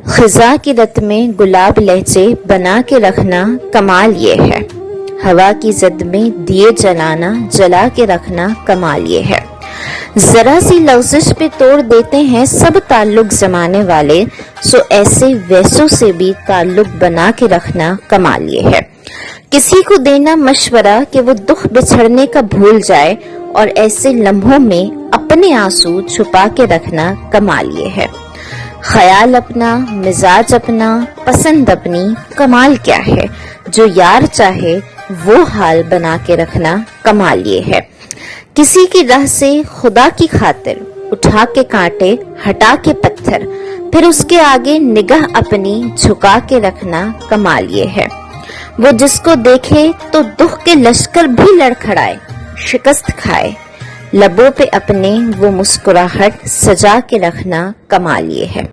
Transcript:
خزاں کی رت میں گلاب لہجے بنا کے رکھنا کمال یہ ہے، ہوا کی زد میں دیے جلانا جلا کے رکھنا کمال یہ ہے، ذرا سی لغزش پہ توڑ دیتے ہیں سب تعلق زمانے والے، سو ایسے ویسوں سے بھی تعلق بنا کے رکھنا کمال یہ ہے، کسی کو دینا مشورہ کہ وہ دکھ بچھڑنے کا بھول جائے اور ایسے لمحوں میں اپنے آنسو چھپا کے رکھنا کمال یہ ہے، خیال اپنا، مزاج اپنا، پسند اپنی، کمال کیا ہے، جو یار چاہے وہ حال بنا کے رکھنا کمال یہ ہے، کسی کی راہ سے خدا کی خاطر اٹھا کے کانٹے ہٹا کے پتھر، پھر اس کے آگے نگاہ اپنی جھکا کے رکھنا کمال یہ ہے، وہ جس کو دیکھے تو دکھ کے لشکر بھی لڑکھڑائے، شکست کھائے، لبوں پہ اپنے وہ مسکراہٹ سجا کے رکھنا کمال یہ ہے۔